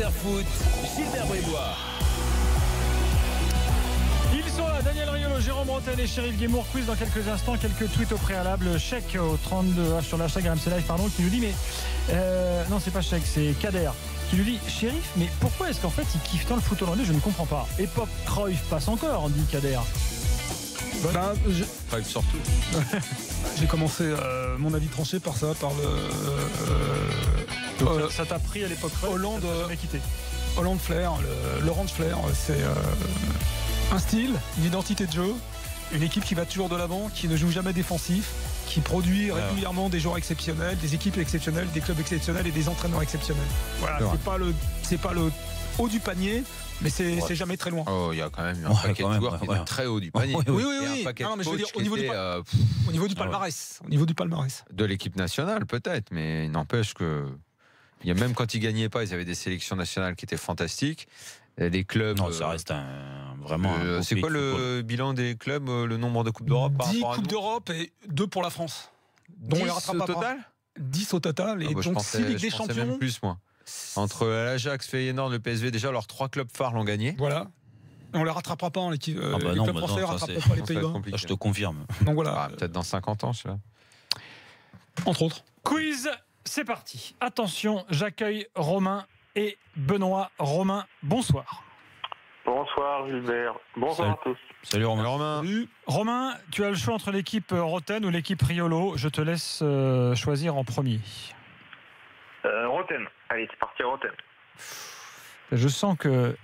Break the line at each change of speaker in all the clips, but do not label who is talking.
l'after foot, Gilbert Bribois.
Ils sont là, Daniel Riolo, Jérôme Bretagne et Chérif Guémour. Quiz dans quelques instants, quelques tweets au préalable. Chèque au 32H sur l'hashtag RMC Live, pardon, qui nous dit mais non, c'est pas Chèque, c'est Kader qui lui dit Chérif, mais pourquoi est-ce qu'en fait il kiffe tant le foot hollandais? Je ne comprends pas. Époque Cruyff passe encore, dit Kader.
Cruyff surtout. J'ai commencé mon avis tranché par ça, par le.
Ça t'a pris à l'époque Cruyff,
Hollande,
quitté.
Hollande Flair, l'Orange Flair, c'est un style, une identité de jeu, une équipe qui va toujours de l'avant, qui ne joue jamais défensif, qui produit régulièrement des joueurs exceptionnels, des équipes exceptionnelles, des clubs exceptionnels et des entraîneurs exceptionnels. Voilà, c'est pas le haut du panier, mais c'est jamais très loin.
Oh, il y a quand même un paquet de joueurs qui est très haut du panier.
Oui.
Non,
mais je veux dire au niveau du palmarès, au niveau du palmarès.
De l'équipe nationale peut-être, mais il n'empêche que même quand ils gagnaient pas, ils avaient des sélections nationales qui étaient fantastiques. Les clubs.
Non, ça reste vraiment.
C'est quoi le bilan des clubs, le nombre de coupes d'Europe par
10
rapport à
coupes
nous
d'Europe et 2 pour la France. Dont on les rattrape pas.
Total
10 au total et donc 6 Ligues des Champions.
Même plus moi. Entre l'Ajax, Feyenoord, le PSV, déjà leurs 3 clubs phares l'ont gagné.
Voilà. Et on les rattrapera pas, l'équipe.
non,
les clubs français ne rattraperont pas les Pays-Bas.
Je te confirme.
Donc voilà.
Peut-être dans 50 ans, je sais pas.
Entre autres.
Quiz, c'est parti. Attention, j'accueille Romain et Benoît. Romain, bonsoir.
Bonsoir Gilbert. Bonsoir à tous.
Salut Romain.
Romain.
Romain, tu as le choix entre l'équipe Roten ou l'équipe Riolo. Je te laisse choisir en premier.
Roten. Allez, c'est parti Roten.
Je sens que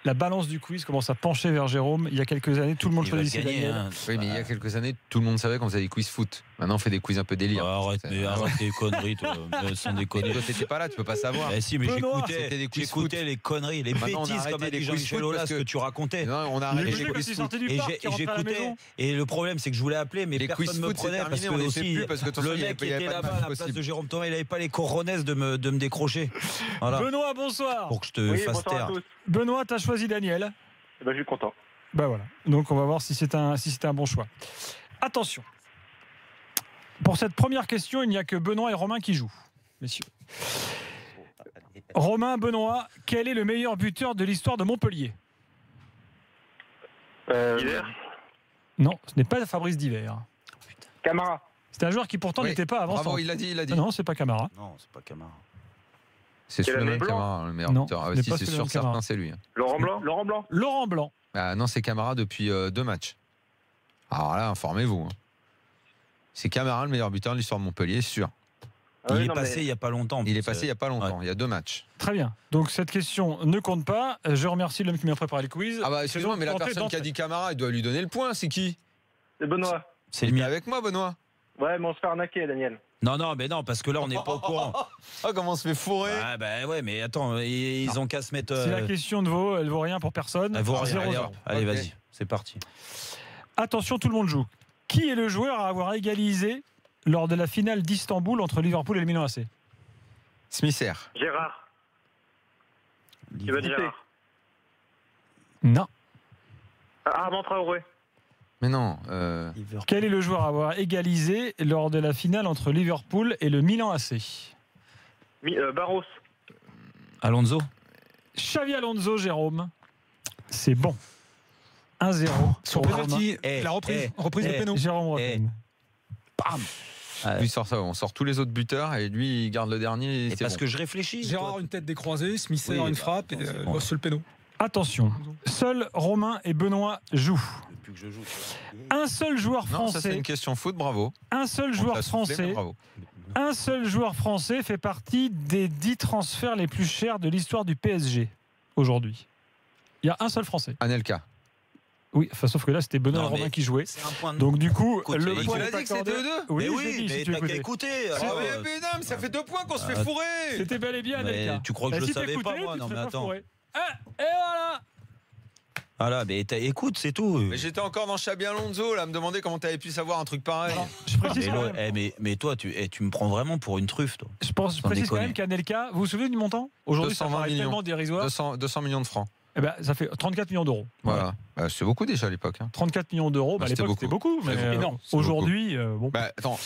la balance du quiz commence à pencher vers Jérôme. Il y a quelques années, tout le monde choisissait Daniel.
Oui, mais il y a quelques années, tout le monde savait qu'on faisait des quiz foot. Maintenant, on fait des quiz un peu délire.
Arrête tes conneries, toi. Sans déconner.
Toi, t'étais pas là, tu peux pas savoir.
Si, mais
Benoît,
j'écoutais les conneries, les bêtises comme a dit Jean-Michel Aulas que tu racontais.
Non, on a arrêté
les quiz foot.
Et j'écoutais. Et le problème, c'est que je voulais appeler, mais personne ne me prenait parce que aussi le mec qui était là-bas à la place de Jérôme Thomas, il n'avait pas les coronets de me décrocher.
Benoît, bonsoir.
Pour que je te fasse taire.
Benoît, t'as choisi Daniel.
Je suis content.
Ben voilà. Donc on va voir si c'est un bon choix. Attention. Pour cette première question, il n'y a que Benoît et Romain qui jouent, messieurs. Romain, Benoît, quel est le meilleur buteur de l'histoire de Montpellier?
Hiver.
Non, ce n'est pas Fabrice Diver.
Camara.
C'est un joueur qui pourtant n'était pas avant.
Bravo, il l'a dit.
Non, c'est pas Camara.
Non, c'est pas Camara.
C'est Souleymane Camara, le meilleur buteur.
ce n'est
Si,
pas
c'est
Souleymane
sûr,
Camara.
certain, c'est lui.
Laurent Blanc.
Laurent Blanc.
Ah, non, c'est Camara depuis 2 matchs. Alors là, informez-vous. C'est Camara, le meilleur buteur de l'histoire de Montpellier, sûr.
Il est passé il n'y a pas longtemps.
Il est passé il n'y a pas longtemps, il y a 2 matchs.
Très bien. Donc cette question ne compte pas. Je remercie l'homme qui m'a préparé le quiz.
Ah bah excuse-moi, mais la personne qui a dit Camara, il doit lui donner le point. C'est qui?
C'est Benoît.
C'est le
Il est
mien.
avec moi, Benoît.
Ouais, mais on se fait arnaquer, Daniel.
Non, mais non, parce que là, on n'est pas au courant.
Ah, comment on se fait fourrer?
Ah, bah ouais, mais attends, ils ont qu'à se mettre.
Si la question elle vaut rien pour personne.
Elle vaut rien.
0-0.
Allez,
Ok.
vas-y, c'est parti.
Attention, tout le monde joue. Qui est le joueur à avoir égalisé lors de la finale d'Istanbul entre Liverpool et le Milan AC?
Smither.
Gérard. Tu veux dire Gérard.
Non.
Armand Traoré.
Mais non.
Quel est le joueur à avoir égalisé lors de la finale entre Liverpool et le Milan AC?
Barros.
Alonso.
Xavi Alonso, Jérôme. C'est bon. 1-0.
Sur
pour
penalty,
Eh,
la reprise de
Romain.
péno.
Jérôme Rotten.
Bam.
Lui sort ça, on sort tous les autres buteurs et lui il garde le dernier.
Et
C'est
parce
bon.
que je réfléchis.
Gérard, une tête décroisée, Smither,
Oui,
une frappe et
bon.
seul péno.
Attention. Seuls Romain et Benoît jouent.
Depuis que je joue.
Un seul joueur
Non, ça c'est
français.
une question foot, bravo.
Un seul
On te
joueur
l'a soufflé, mais
français.
bravo.
Un seul joueur français fait partie des 10 transferts les plus chers de l'histoire du PSG aujourd'hui. Il y a un seul français.
Anelka.
Oui, enfin, sauf que là, c'était Benoît et
Non,
Romain
mais
qui jouaient.
C'est un point de.
Donc du coup,
Écoute,
le
il
point
a
est
dit que c'était
accordé.
eux deux.
Oui,
Mais
je l'ai dit, si
mais
tu
t'as qu'à
écoutais.
écouter.
Mais non, mais ça fait 2 points qu'on se fait fourrer.
C'était bel et bien
Mais
Anelka.
tu crois que je
Et
le
si
savais
t'écoutais,
pas, moi?
tu te
Non, mais
ferais pas
attends.
fourrer. Ah, et voilà.
Voilà, mais écoute, c'est tout.
Mais j'étais encore dans Xabi Alonso, là, à me demander comment t'avais pu savoir un truc pareil.
Alors, je précise quand même.
Mais toi, tu me prends vraiment pour une truffe, toi.
Je
Sans
précise quand
déconner.
même qu'Anelka, vous vous souvenez du montant? Aujourd'hui, ça
220
paraît
millions.
tellement dérisoire.
200 millions de francs.
Eh ben, ça fait 34 millions d'euros.
Voilà. Bah, c'est beaucoup déjà à l'époque. Hein.
34 millions d'euros,
Bah,
à
c'était
l'époque c'était beaucoup, mais
C'est
non.
C'est
Aujourd'hui, bon.
Bah, attends,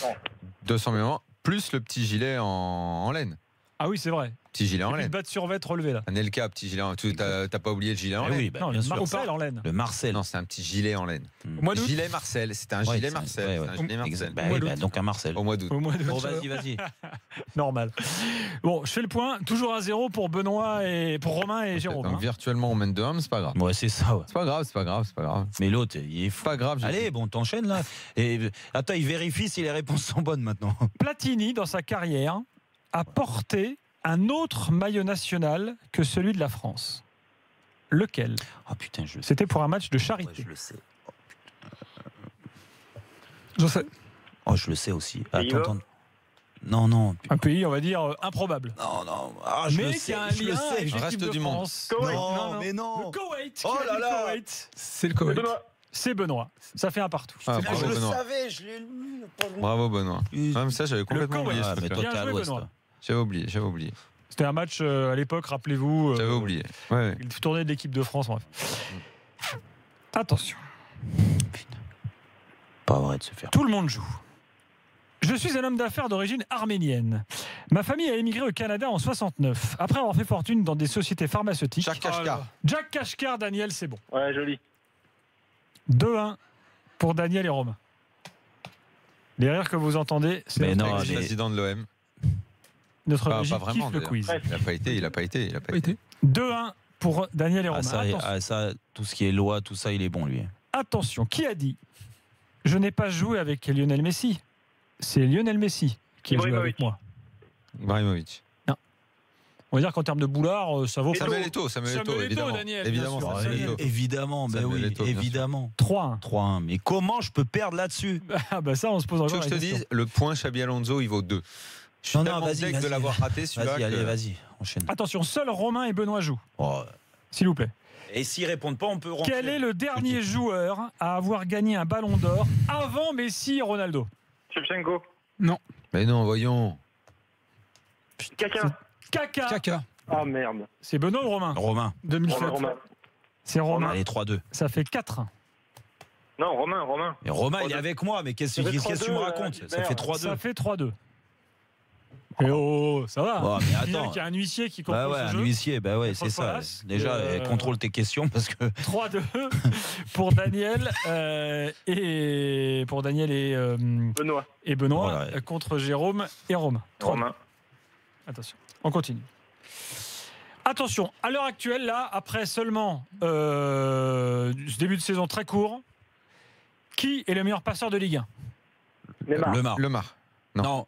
200 millions plus le petit gilet en laine.
Ah oui, c'est vrai.
Petit gilet en
Une
laine.
batte sur vêtre relevée là.
Un LK, petit gilet en laine. T'as pas oublié le gilet en laine?
Oui,
Non,
bien
le
sûr.
Marcel en laine.
Le Marcel.
Non, c'est un petit gilet en laine.
Au mois d'août.
Gilet Marcel. C'était un
Ouais,
gilet
c'est-
Marcel.
ouais,
C'est un gilet Marcel.
Bah oui, bah, donc un Marcel.
Au mois d'août.
Au mois d'août.
Bon, vas-y.
Normal. Bon, je fais le point. Toujours à 0 pour Benoît et pour Romain et Jérôme.
Donc
hein.
virtuellement on mène 2-1, mais c'est pas grave.
Ouais, c'est ça. Ouais.
C'est pas grave.
Mais l'autre, il est fou.
Pas grave.
Allez, bon, t'enchaînes là. Et attends, il vérifie si les réponses sont bonnes maintenant.
Platini, dans sa carrière, a porté un autre maillot national que celui de la France. Lequel?
Oh putain, je le sais.
C'était pour un match de
Ouais,
charité.
je le sais.
Je sais.
Oh, je le sais aussi.
Pays-Bas.
Attends. Non.
Un pays, on va dire, improbable.
Non. Ah, je le
Mais
sais.
qui a un
Je le
lien
sais.
avec
Le reste
l'équipe de
du monde.
France.
Koweït.
Non, mais
Le
non.
Koweït.
Oh
Qui a
là
dit
là.
Koweït?
C'est le Koweït.
Benoît.
C'est Benoît. Ça fait un partout.
Ah,
Ah,
bravo,
je le
Benoît.
savais, je l'ai lu.
Bravo Benoît. Même ça, j'avais complètement
Koweït.
oublié.
Ah,
ce
mais
truc-là.
toi,
Bien
t'es à
joué,
l'ouest.
Benoît.
J'avais oublié.
C'était un match à l'époque, rappelez-vous.
J'avais oublié. Ouais.
Il tournait de l'équipe de France, bref. Attention,
Pas vrai de se faire.
tout le monde joue. Je suis un homme d'affaires d'origine arménienne. Ma famille a émigré au Canada en 69. Après avoir fait fortune dans des sociétés pharmaceutiques.
Jacques Kashkar.
Jack Kashkar, Daniel, c'est bon.
Ouais, joli.
2-1 pour Daniel et Romain. Les rires que vous entendez, c'est
Mais
notre,
non,
Ex-président de l'OM.
notre
Pas
régie
vraiment.
kiffe le
d'ailleurs.
quiz.
Il a pas été.
Été.
2-1 pour Daniel et Romain.
Ça, tout ce qui est loi, tout ça, il est bon, lui.
Attention, qui a dit « Je n'ai pas joué avec Lionel Messi ». C'est Lionel Messi qui a joué
Ibrahimovic.
avec moi.
Ibrahimovic.
On va dire qu'en termes de boulard, ça vaut pas.
Samuel Eto'o,
Eto'o, Daniel,
évidemment.
bien sûr.
Samuel Eto'o.
Évidemment, ben
Samuel
oui,
Eto'o, bien sûr.
évidemment.
3-1.
3-1. Mais comment je peux perdre là-dessus?
Ah bah ça, on se pose
Tu
encore
veux que je te
la question.
dise, le point Xabi Alonso, il vaut 2. Je suis
Non,
tellement
vas-y,
deg
vas-y.
de l'avoir raté celui-là.
Vas-y,
que-
allez, vas-y, enchaîne.
Attention, seuls Romain et Benoît jouent,
Oh.
s'il vous plaît.
Et s'ils répondent pas, on peut rentrer.
Quel est le dernier joueur à avoir gagné un ballon d'or avant Messi et Ronaldo?
Shevchenko.
Mais non, voyons.
Caca.
Kaka.
Kaka.
Ah merde.
C'est Benoît ou Romain?
Romain.
2007.
Romain.
C'est Romain.
Allez, 3-2.
Ça fait 4-1.
Non, Romain.
Et Romain, il est
3-2.
avec moi, mais qu'est-ce
Ça fait
que tu me
3-2,
racontes? Ça
merde.
fait 3-2.
Ça fait 3-2. Et oh, ça va.
Oh, mais
Il y a
attends.
qu'il y a un huissier qui
Bah
contrôle
ouais,
ce
un
jeu.
huissier, bah ouais,
Contre
c'est ça.
Palace.
Déjà, contrôle tes questions parce que
3-2 pour Daniel et pour Daniel
Benoît.
et Benoît
Voilà.
contre Jérôme et Romain. 3-2.
Romain.
Attention, on continue. Attention, à l'heure actuelle, là, après seulement ce début de saison très court, qui est le meilleur passeur de Ligue 1?
Neymar.
Lemar.
Non.
Non,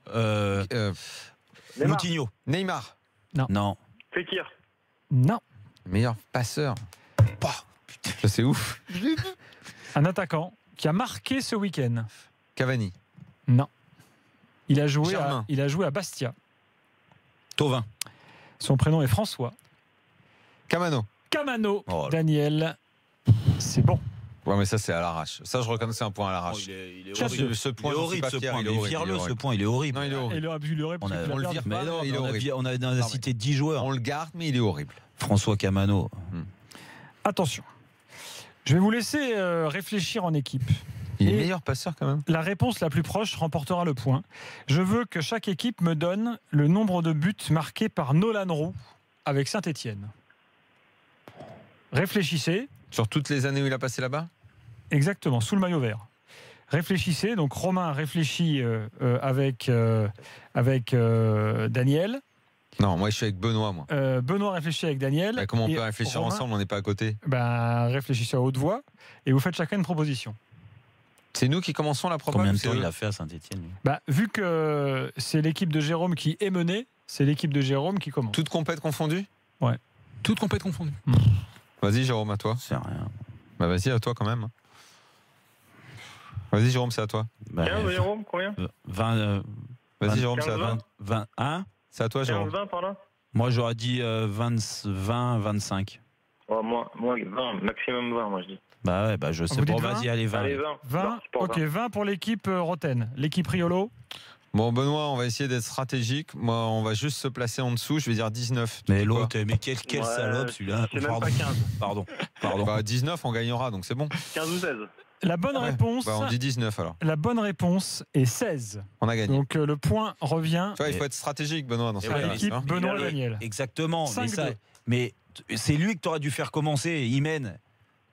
Neymar.
Moutinho.
Neymar,
Non.
Fekir.
Non.
meilleur passeur. Ça, c'est ouf.
Un attaquant qui a marqué ce week-end?
Cavani.
Non. Il a joué
Germain.
à Bastia.
Thauvin.
Son prénom est François.
Camano.
Camano,
Oh là.
Daniel. C'est bon.
Ouais, mais ça, c'est à l'arrache. Ça, je reconnais, c'est un point à l'arrache.
Il est
Tiens,
horrible.
ce point,
Il est
j'en suis
horrible
pas
ce
fier,
point.
il est
Mais
horrible,
fier-le
il est
ce
horrible.
point, il est horrible.
Non, il est
Et
horrible.
il aurait parce
On a-
qu'il
on
a
le
perdu.
vire
Mais
pas,
non,
il est horrible.
on a
mais-
cité 10 joueurs.
On le garde, mais il est horrible.
François Camano.
Attention. Je vais vous laisser réfléchir en équipe.
Il est
Et-
meilleur passeur quand même.
La réponse la plus proche remportera le point. Je veux que chaque équipe me donne le nombre de buts marqués par Nolan Roux avec Saint-Étienne. Réfléchissez.
Sur toutes les années où il a passé là-bas.
Exactement, sous le maillot vert. Réfléchissez. Donc Romain réfléchit avec Daniel.
Non, moi je suis avec Benoît, moi.
Benoît réfléchit avec Daniel.
Bah, comment on
Et
peut réfléchir
Romain,
ensemble, on n'est pas à côté.
Réfléchissez à haute voix et vous faites chacun une proposition.
C'est nous qui commençons la propale.
Combien de
ou c'est
temps
eux
il a fait à Saint-Etienne?
Vu que c'est l'équipe de Jérôme qui est menée, c'est l'équipe de Jérôme qui commence.
Toutes compètes confondues.
Toutes compètes confondues.
Vas-y, Jérôme, à toi.
C'est rien.
Bah, vas-y, à toi quand même. Vas-y, Jérôme, c'est à toi.
Bah,
15, Jérôme, combien
20,
Vas-y,
20,
Jérôme, c'est à
15,
toi.
21.
C'est à toi,
15,
Jérôme.
20 par là.
Moi, j'aurais dit 20, 25.
Oh, moi, 20, maximum 20, moi je dis.
Bah ouais, bah je sais
Vous
pas.
dites
Vas-y, allez, 20.
Allez, 20.
20,
Non, c'est pas
ok, 20 pour l'équipe Roten. L'équipe Riolo,
Bon, Benoît, on va essayer d'être stratégique. Moi, on va juste se placer en dessous. Je vais dire 19. Tu
Mais
dis quoi
l'autre, mais quel
Ouais,
salope celui-là.
C'est même
Pardon.
pas 15.
Pardon.
Bah, 19, on gagnera, donc c'est bon.
15 ou 16.
La bonne réponse.
On dit 19 alors.
La bonne réponse est 16.
On a gagné.
Donc le point revient.
Tu vois, il faut être stratégique, Benoît, dans cette
l'équipe Benoît et Daniel.
Exactement. Mais c'est lui que tu aurais dû faire commencer. Il mène.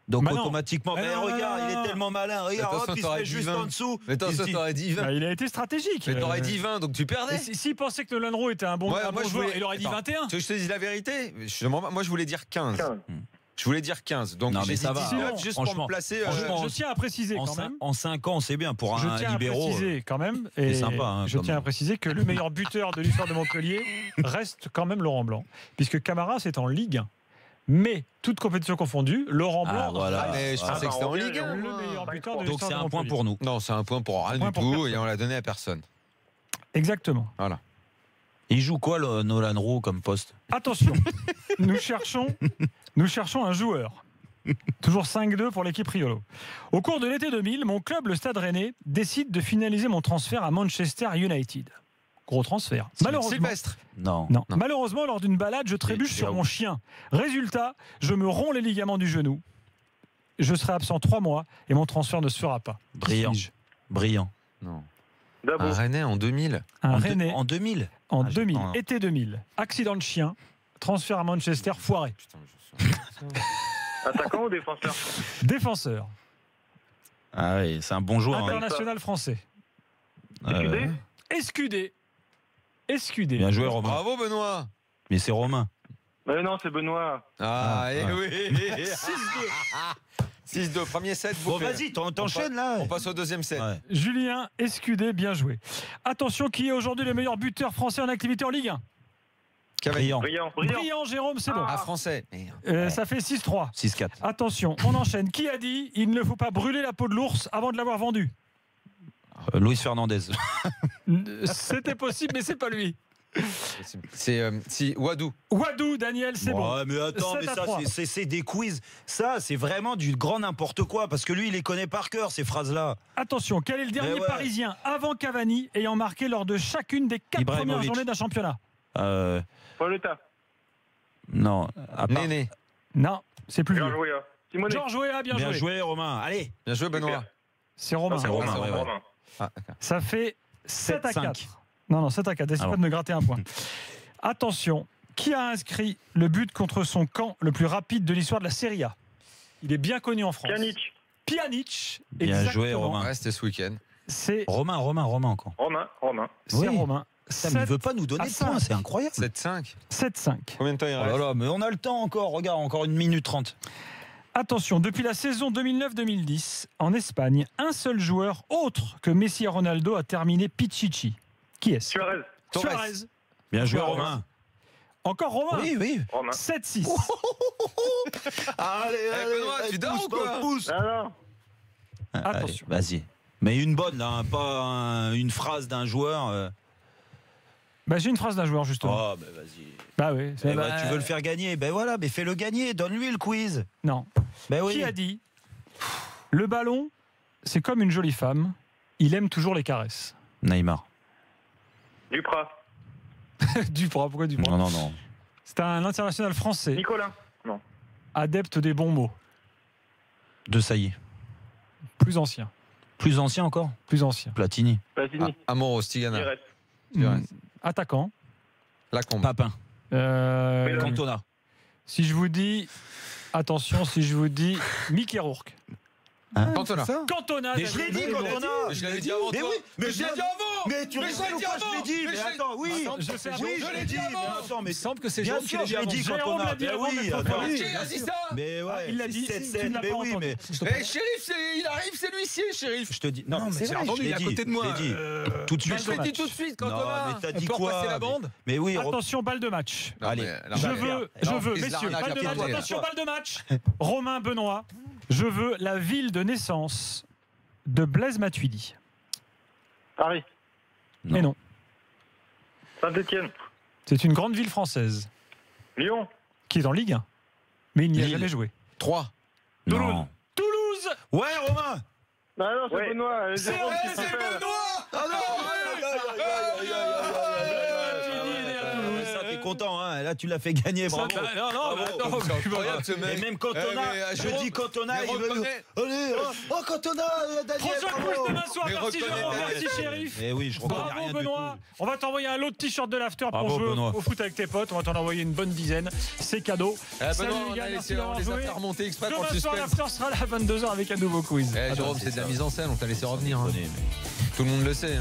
Donc automatiquement, regarde, il est tellement malin. Regarde, il se met juste en dessous.
Mais attention, t'aurais dit 20.
Il a été stratégique.
Mais t'aurais dit 20, donc tu perdais.
S'il pensait que Nolan Rowe était un bon joueur, il aurait dit 21.
Tu veux que je te dise la vérité? Moi, je voulais dire 15. Je voulais dire 15. Donc j'ai dit 19 juste pour me placer.
Je tiens à préciser quand même.
En 5 ans, c'est bien pour un libéro.
Je tiens à préciser quand même.
C'est sympa.
Je tiens à préciser que le meilleur buteur de l'histoire de Montpellier reste quand même Laurent Blanc. Puisque Camara, c'est en Ligue 1. Mais, toute compétition confondue, Laurent Blanc.
Mais je pensais que c'était en Ligue 1.
Le meilleur buteur de l'histoire de Montpellier.
Donc c'est un point pour nous.
Non, c'est un point pour rien du tout. Et on l'a donné à personne.
Exactement.
Voilà.
Il joue quoi, le Nolan Rowe, comme poste?
Attention, nous cherchons un joueur. Toujours 5-2 pour l'équipe Riolo. Au cours de l'été 2000, mon club, le Stade Rennais, décide de finaliser mon transfert à Manchester United. Gros transfert.
Sylvestre.
Non.
Malheureusement, lors d'une balade, je trébuche sur mon chien. Résultat, je me romps les ligaments du genou. Je serai absent 3 mois et mon transfert ne se fera pas.
Brillant.
Non. Un Rennais en 2000.
Rennais
en 2000.
En 2000, été 2000. Accident de chien, transfert à Manchester, foiré.
Attaquant ou défenseur?
Défenseur.
Ah oui, c'est un bon joueur.
International français. Escudé.
Bien joué, Romain.
Bravo, Benoît.
Mais c'est Romain.
Mais non, c'est Benoît.
Oui. 6-2, premier set.
Bon, vas-y, t'enchaînes là.
On passe au deuxième set.
Ouais. Julien Escudé, bien joué. Attention, qui est aujourd'hui le meilleur buteur français en activité en Ligue 1?
Brillant,
Jérôme, c'est bon.
Français.
Ça fait 6-3.
6-4.
Attention, on enchaîne. Qui a dit il ne faut pas brûler la peau de l'ours avant de l'avoir vendu?
Luis Fernandez.
C'était possible, mais c'est pas lui.
C'est Wadou.
Daniel, c'est bon.
Ouais, mais attends, c'est des quiz. Ça, c'est vraiment du grand n'importe quoi. Parce que lui, il les connaît par cœur, ces phrases-là.
Attention, quel est le dernier Parisien avant Cavani ayant marqué lors de chacune des 4 premières journées d'un championnat?
Paoletta.
Non.
Néné.
Non, c'est plus vieux.
Georges
Weah,
bien joué, Romain. Allez.
Bien joué, Benoît.
C'est Romain. Ça fait 7 à 4. Non, 7 à 4. N'essaie pas de me gratter un point. Attention, qui a inscrit le but contre son camp le plus rapide de l'histoire de la Serie A? Il est bien connu en France. Pjanic.
Bien joué, Romain.
Ouais, c'était ce week-end.
C'est
Romain encore.
Romain.
C'est Romain.
Ça ne veut pas nous donner de points, c'est incroyable.
7-5.
7-5.
Combien de temps il reste?
Mais on a le temps encore. Regarde, encore 1 minute 30.
Attention, depuis la saison 2009-2010, en Espagne, un seul joueur autre que Messi et Ronaldo a terminé Pichichi. Qui est-ce?
Suarez.
Bien joué, Romain.
Encore Romain?
Oui.
7-6.
Allez,
Benoît, tu dors ou quoi?
Non.
Attention.
Allez, vas-y. Mais une bonne, là, pas une phrase d'un joueur.
J'ai une phrase d'un joueur, justement.
Oh, vas-y.
Oui.
Tu veux le faire gagner? Voilà, mais fais-le gagner. Donne-lui le quiz.
Non.
Oui.
Qui a dit le ballon, c'est comme une jolie femme, il aime toujours les caresses?
Neymar.
Duprat.
Pourquoi Duprat?
Non.
C'est un international français.
Nicolas. Non.
Adepte des bons mots.
De Sailly.
Plus ancien.
Plus ancien encore?
Plus ancien.
Platini.
Amoro, Stigana.
Attaquant.
Lacombe.
Papin.
Cantona. Si je vous dis Mickey Rourke.
Cantona.
Mais je l'ai dit, Cantona.
Je l'avais dit avant toi.
Mais je l'ai dit avant. Mais tu rigoles ou pas? Je l'ai dit. Mais attends, oui.
Je l'ai dit avant.
Mais
il semble que c'est
bien sûr, je l'ai dit, Cantona. Mais ouais.
Il l'a dit.
Mais oui, mais.
Shérif, il arrive, c'est l'huissier, Shérif.
Je te dis. Non, mais
c'est vrai, il est à côté de moi.
Tout de suite.
Je l'ai dit tout de suite, Cantona.
Mais t'as dit quoi?
la bande?
Mais oui.
Attention, balle de match.
Allez.
Je veux, messieurs, balle de match. Attention, balle de match. Romain, Benoît. Je veux la ville de naissance de Blaise Matuidi.
Paris.
Mais non.
Saint-Étienne.
C'est une grande ville française.
Lyon.
Qui est en Ligue 1. Mais il n'y a jamais joué.
3.
Non.
Toulouse.
Ouais, Romain.
Non, c'est Benoît.
C'est Benoît.
Ça, t'es content. Hein. Là, tu l'as fait gagner. Bravo.
Non,
c'est incroyable ce mec.
Et même Cantona, je dis Cantona, il veut. Allez, Cantona, Daniel.
Prochain quiz demain soir. Merci Jérôme, merci Shérif.
Et oui, je reconnais rien
Bravo
du
Benoît.
tout.
On va t'envoyer un lot de t-shirts de l'after pour
Bravo,
jouer
Benoît.
au foot avec tes potes. On va t'en envoyer une bonne dizaine. C'est cadeau. Salut
Benoît,
les gars, merci
on
d'avoir
les a
joué.
fait remonter exprès pour le
Demain soir,
suspense.
l'after sera là à 22h avec un nouveau quiz.
Jérôme, c'est de la mise en scène, on t'a laissé revenir. Tout le monde le sait.